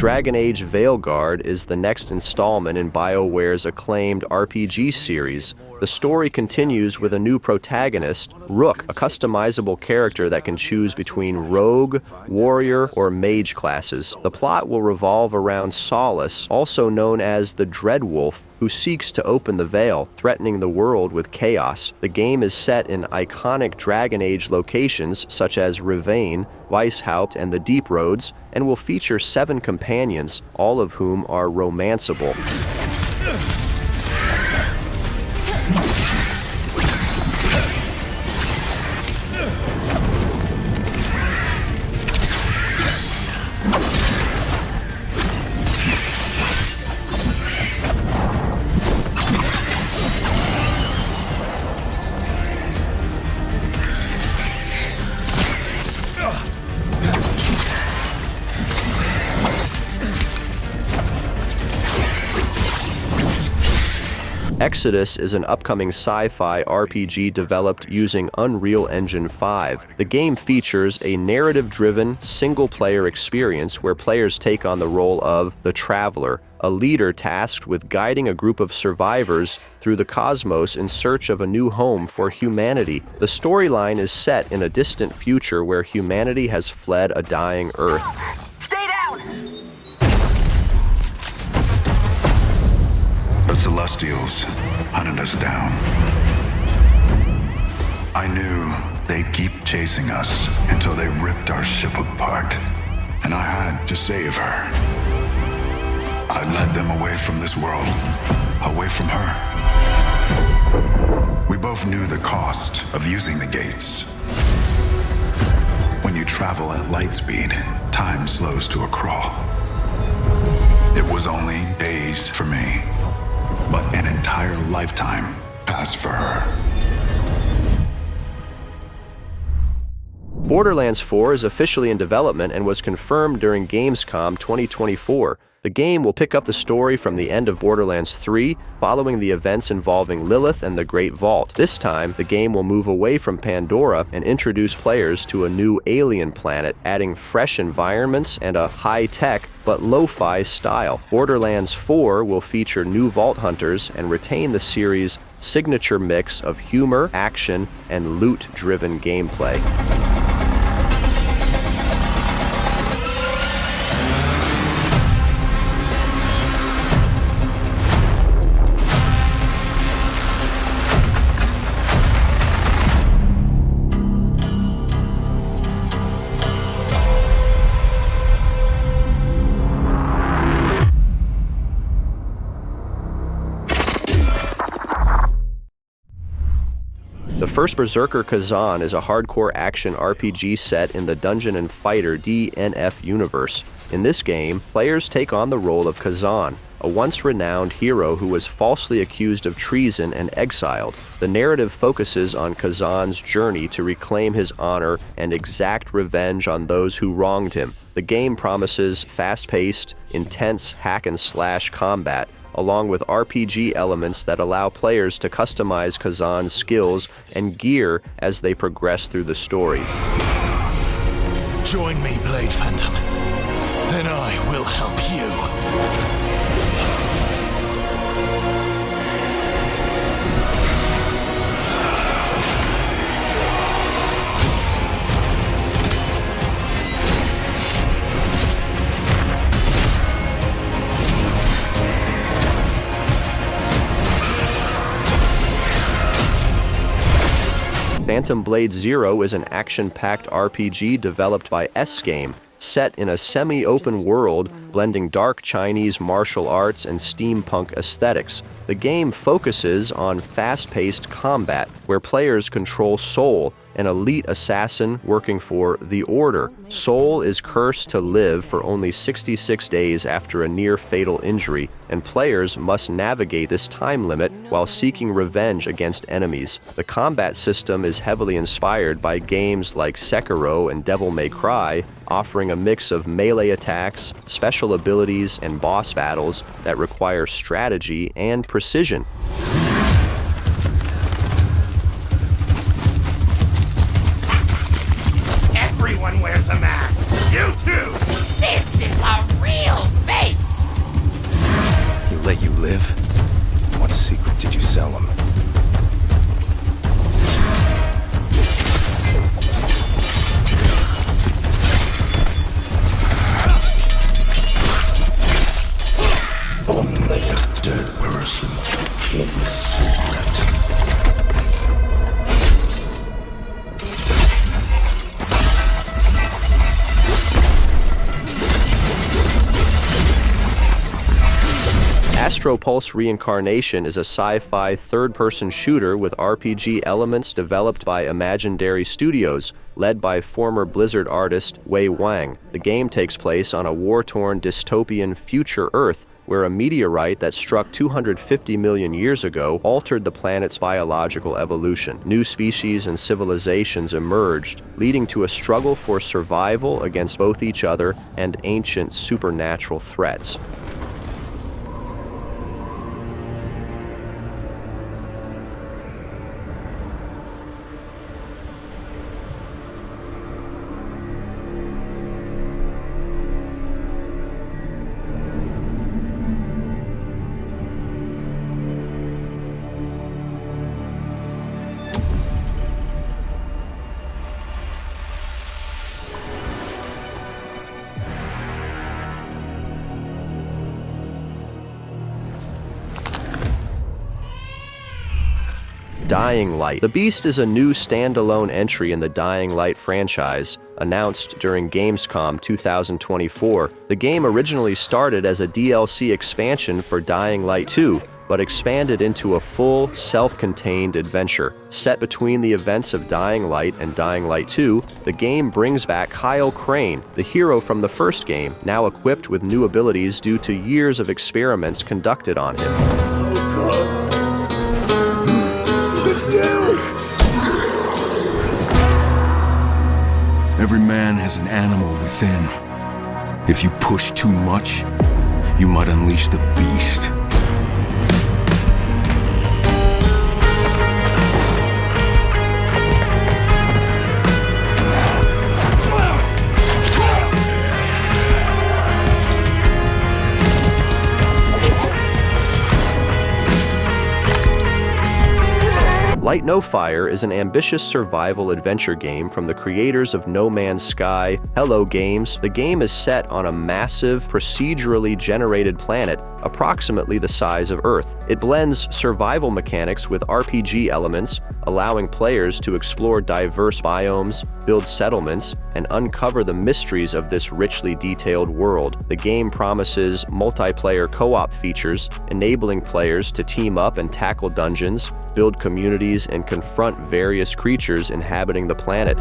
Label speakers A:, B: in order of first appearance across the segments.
A: Dragon Age Veilguard is the next installment in BioWare's acclaimed RPG series. The story continues with a new protagonist, Rook, a customizable character that can choose between rogue, warrior, or mage classes. The plot will revolve around Solace, also known as the Dreadwolf, who seeks to open the veil, threatening the world with chaos. The game is set in iconic Dragon Age locations such as Rivain, Weishaupt, and the Deep Roads, and will feature 7 companions, all of whom are romanceable. Exodus is an upcoming sci-fi RPG developed using Unreal Engine 5. The game features a narrative-driven, single-player experience where players take on the role of the Traveler, a leader tasked with guiding a group of survivors through the cosmos in search of a new home for humanity. The storyline is set in a distant future where humanity has fled a dying Earth.
B: The Celestials hunted us down. I knew they'd keep chasing us until they ripped our ship apart, and I had to save her. I led them away from this world, away from her. We both knew the cost of using the gates. When you travel at light speed, time slows to a crawl. It was only days for me, but an entire lifetime passed for her.
A: Borderlands 4 is officially in development and was confirmed during Gamescom 2024. The game will pick up the story from the end of Borderlands 3, following the events involving Lilith and the Great Vault. This time, the game will move away from Pandora and introduce players to a new alien planet, adding fresh environments and a high-tech but lo-fi style. Borderlands 4 will feature new Vault Hunters and retain the series' signature mix of humor, action, and loot-driven gameplay. The first Berserker Khazan is a hardcore action RPG set in the Dungeon & Fighter DNF universe. In this game, players take on the role of Khazan, a once-renowned hero who was falsely accused of treason and exiled. The narrative focuses on Khazan's journey to reclaim his honor and exact revenge on those who wronged him. The game promises fast-paced, intense hack-and-slash combat, along with RPG elements that allow players to customize Khazan's skills and gear as they progress through the story.
C: Join me, Blade Phantom, and I will help you.
A: Phantom Blade Zero is an action-packed RPG developed by S-Game, set in a semi-open world blending dark Chinese martial arts and steampunk aesthetics. The game focuses on fast-paced combat, where players control Soul, an elite assassin working for the Order. Soul is cursed to live for only 66 days after a near-fatal injury, and players must navigate this time limit while seeking revenge against enemies. The combat system is heavily inspired by games like Sekiro and Devil May Cry, offering a mix of melee attacks, special abilities, and boss battles that require strategy and precision.
D: Everyone wears a mask. You too.
E: This is a real
D: let you live? What secret did you sell him?
B: Only a dead person can keep a secret.
A: Astropulse Reincarnation is a sci-fi third-person shooter with RPG elements developed by Imaginary Studios, led by former Blizzard artist Wei Wang. The game takes place on a war-torn dystopian future Earth, where a meteorite that struck 250 million years ago altered the planet's biological evolution. New species and civilizations emerged, leading to a struggle for survival against both each other and ancient supernatural threats. Dying Light. The Beast is a new standalone entry in the Dying Light franchise, announced during Gamescom 2024. The game originally started as a DLC expansion for Dying Light 2, but expanded into a full, self-contained adventure. Set between the events of Dying Light and Dying Light 2, the game brings back Kyle Crane, the hero from the first game, now equipped with new abilities due to years of experiments conducted on him.
D: Every man has an animal within. If you push too much, you might unleash the beast.
A: Light No Fire is an ambitious survival adventure game from the creators of No Man's Sky, Hello Games. The game is set on a massive, procedurally generated planet approximately the size of Earth. It blends survival mechanics with RPG elements, allowing players to explore diverse biomes, build settlements, and uncover the mysteries of this richly detailed world. The game promises multiplayer co-op features, enabling players to team up and tackle dungeons, build communities, and confront various creatures inhabiting the planet.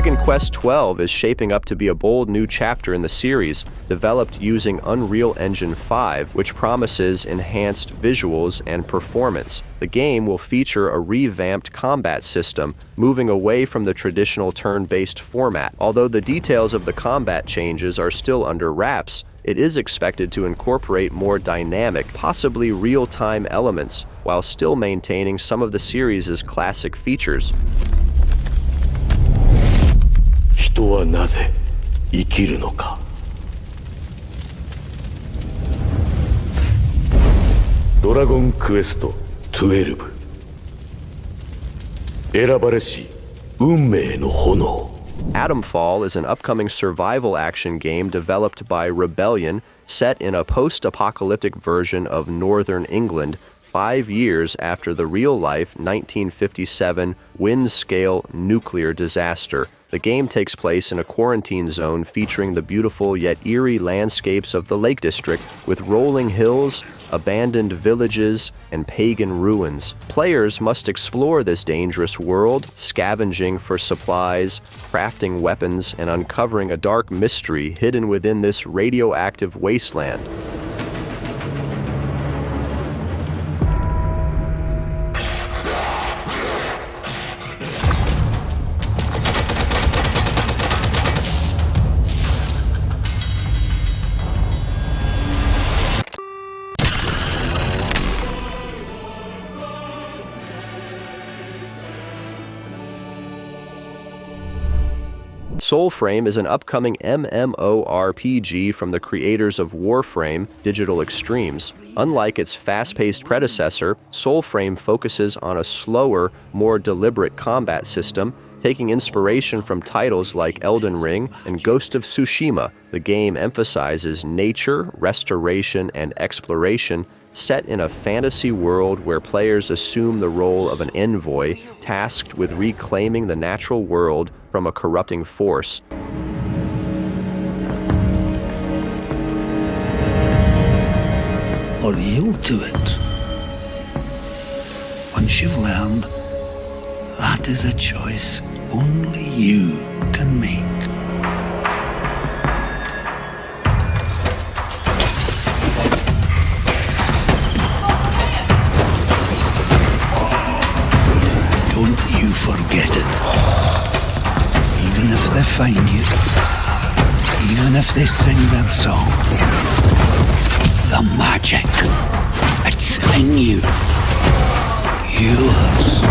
A: Dragon Quest XII is shaping up to be a bold new chapter in the series, developed using Unreal Engine 5, which promises enhanced visuals and performance. The game will feature a revamped combat system, moving away from the traditional turn-based format. Although the details of the combat changes are still under wraps, it is expected to incorporate more dynamic, possibly real-time elements, while still maintaining some of the series' classic features.
C: 人はなぜ生きるのか。ドラゴンクエスト12。選ばれし運命の炎。
A: Atomfall is an upcoming survival action game developed by Rebellion, set in a post-apocalyptic version of northern England, 5 years after the real-life 1957 wind-scale nuclear disaster. The game takes place in a quarantine zone featuring the beautiful yet eerie landscapes of the Lake District, with rolling hills, abandoned villages, and pagan ruins. Players must explore this dangerous world, scavenging for supplies, crafting weapons, and uncovering a dark mystery hidden within this radioactive wasteland. Soulframe is an upcoming MMORPG from the creators of Warframe, Digital Extremes. Unlike its fast-paced predecessor, Soulframe focuses on a slower, more deliberate combat system, taking inspiration from titles like Elden Ring and Ghost of Tsushima. The game emphasizes nature, restoration, and exploration, set in a fantasy world where players assume the role of an envoy tasked with reclaiming the natural world from a corrupting force.
E: Or yield to it. Once you've learned, that is a choice only you can make. Don't you forget it. Even if they find you, even if they sing their song, the magic, it's in you. Yours.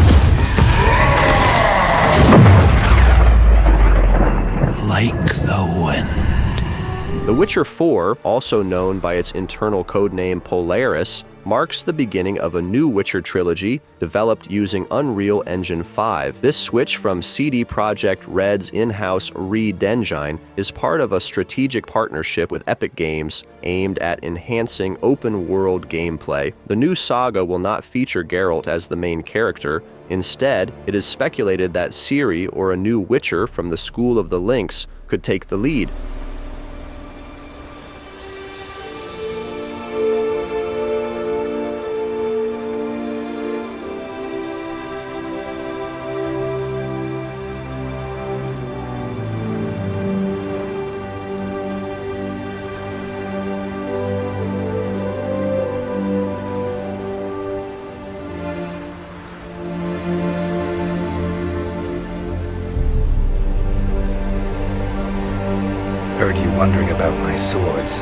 E: Like the wind.
A: The Witcher 4, also known by its internal codename Polaris, marks the beginning of a new Witcher trilogy developed using Unreal Engine 5. This switch from CD Projekt Red's in-house Reed Engine is part of a strategic partnership with Epic Games aimed at enhancing open-world gameplay. The new saga will not feature Geralt as the main character. Instead, it is speculated that Ciri or a new Witcher from the School of the Lynx could take the lead.
F: Heard you wondering about my swords.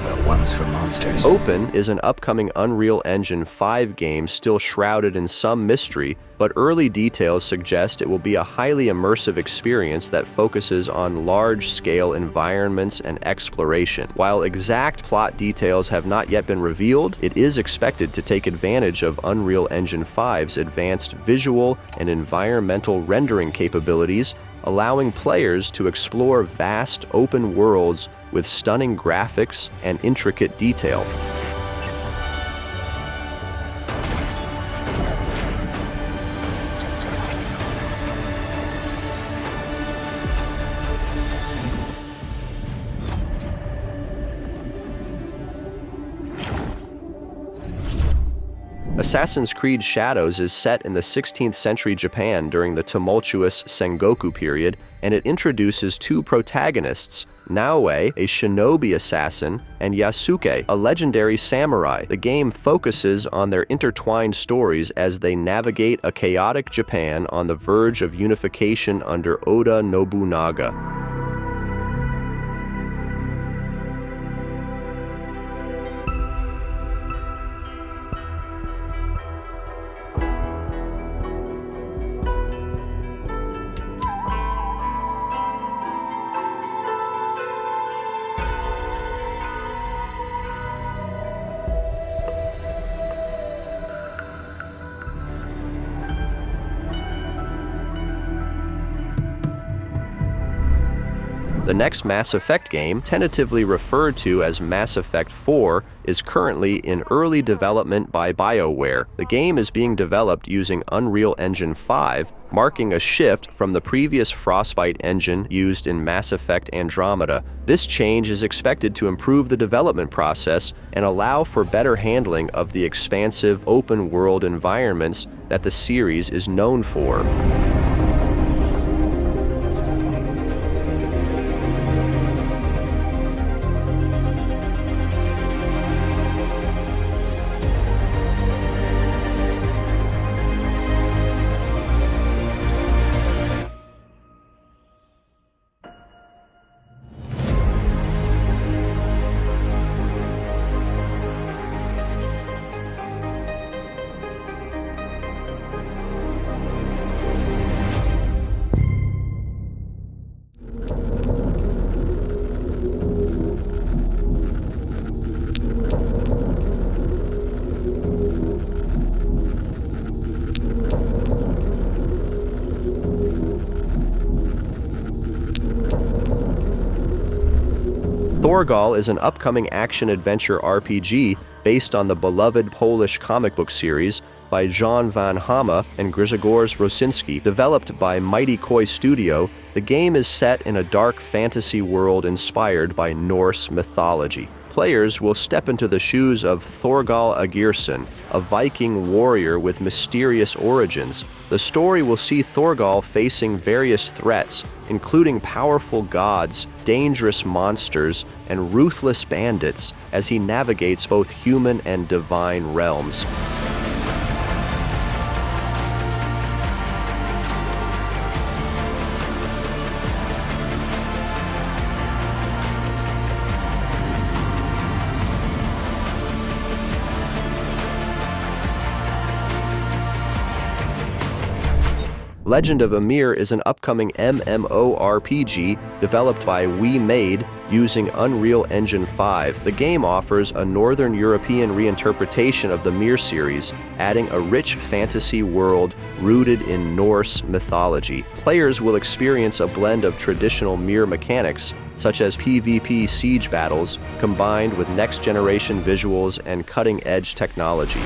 F: Well, one's for monsters.
A: Open is an upcoming Unreal Engine 5 game still shrouded in some mystery, but early details suggest it will be a highly immersive experience that focuses on large-scale environments and exploration. While exact plot details have not yet been revealed, it is expected to take advantage of Unreal Engine 5's advanced visual and environmental rendering capabilities, allowing players to explore vast open worlds with stunning graphics and intricate detail. Assassin's Creed Shadows is set in the 16th century Japan during the tumultuous Sengoku period, and it introduces two protagonists, Naoe, a shinobi assassin, and Yasuke, a legendary samurai. The game focuses on their intertwined stories as they navigate a chaotic Japan on the verge of unification under Oda Nobunaga. The next Mass Effect game, tentatively referred to as Mass Effect 4, is currently in early development by BioWare. The game is being developed using Unreal Engine 5, marking a shift from the previous Frostbite engine used in Mass Effect Andromeda. This change is expected to improve the development process and allow for better handling of the expansive open-world environments that the series is known for. Thorgal is an upcoming action-adventure RPG based on the beloved Polish comic book series by Jan van Hamme and Grzegorz Rosinski. Developed by Mighty Koi Studio, the game is set in a dark fantasy world inspired by Norse mythology. Players will step into the shoes of Thorgal Aghasba, a Viking warrior with mysterious origins. The story will see Thorgal facing various threats, including powerful gods, dangerous monsters, and ruthless bandits, as he navigates both human and divine realms. Legend of Ymir is an upcoming MMORPG developed by We Made using Unreal Engine 5. The game offers a Northern European reinterpretation of the Mir series, adding a rich fantasy world rooted in Norse mythology. Players will experience a blend of traditional Mir mechanics, such as PvP siege battles, combined with next-generation visuals and cutting-edge technology.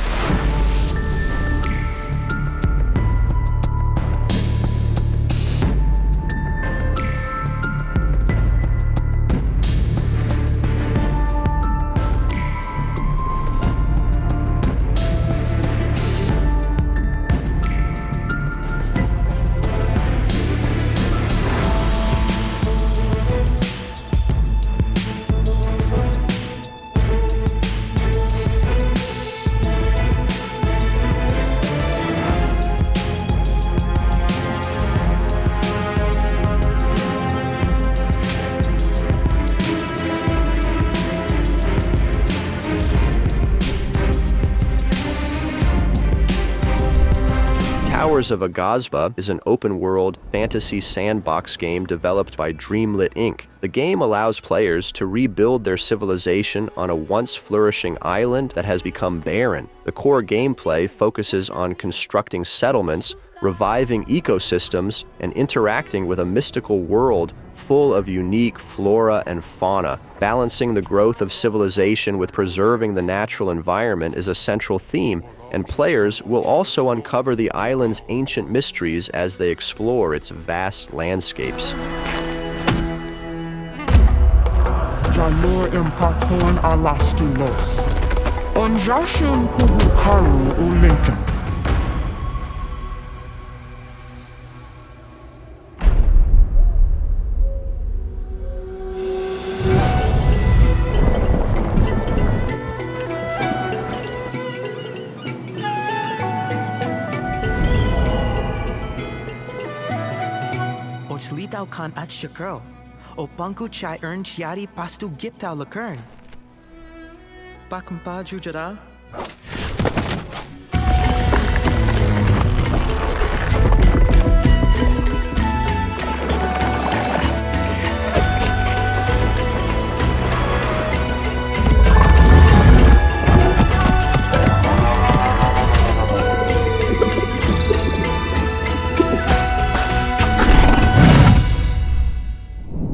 A: Towers of Aghasba is an open-world fantasy sandbox game developed by Dreamlit Inc. The game allows players to rebuild their civilization on a once-flourishing island that has become barren. The core gameplay focuses on constructing settlements, reviving ecosystems, and interacting with a mystical world full of unique flora and fauna. Balancing the growth of civilization with preserving the natural environment is a central theme, and players will also uncover the island's ancient mysteries as they explore its vast landscapes.
G: Jalur impaton alastulos. Onjashim kubukaru ulinkum.
H: Litaw kan at shakro. O pangku chai earn chiari pastu giptaw lakern. Bakumpa jujara.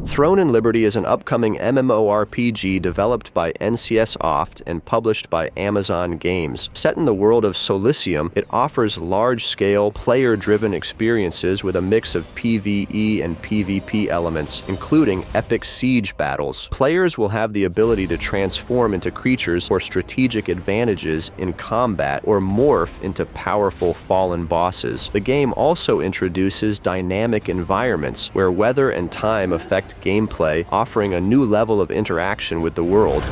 A: Throne and Liberty is an upcoming MMORPG developed by NCSoft and published by Amazon Games. Set in the world of Solicium, it offers large-scale, player-driven experiences with a mix of PvE and PvP elements, including epic siege battles. Players will have the ability to transform into creatures for strategic advantages in combat or morph into powerful fallen bosses. The game also introduces dynamic environments where weather and time affect gameplay, offering a new level of interaction with the world.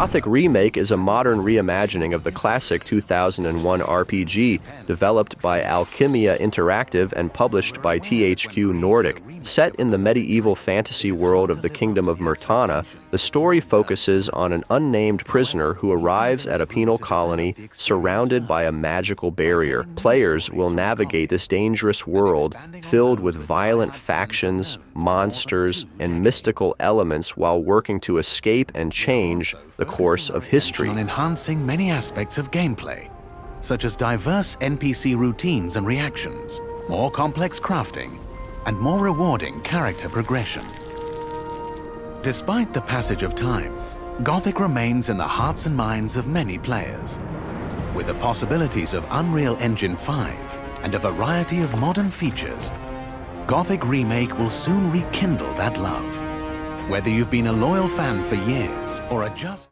A: Gothic Remake is a modern reimagining of the classic 2001 RPG, developed by Alchemia Interactive and published by THQ Nordic. Set in the medieval fantasy world of the Kingdom of Myrtana, the story focuses on an unnamed prisoner who arrives at a penal colony surrounded by a magical barrier. Players will navigate this dangerous world filled with violent factions, monsters, and mystical elements while working to escape and change the course of history.
I: On enhancing many aspects of gameplay, such as diverse NPC routines and reactions, more complex crafting, and more rewarding character progression. Despite the passage of time, Gothic remains in the hearts and minds of many players. With the possibilities of Unreal Engine 5 and a variety of modern features, Gothic Remake will soon rekindle that love. Whether you've been a loyal fan for years or are just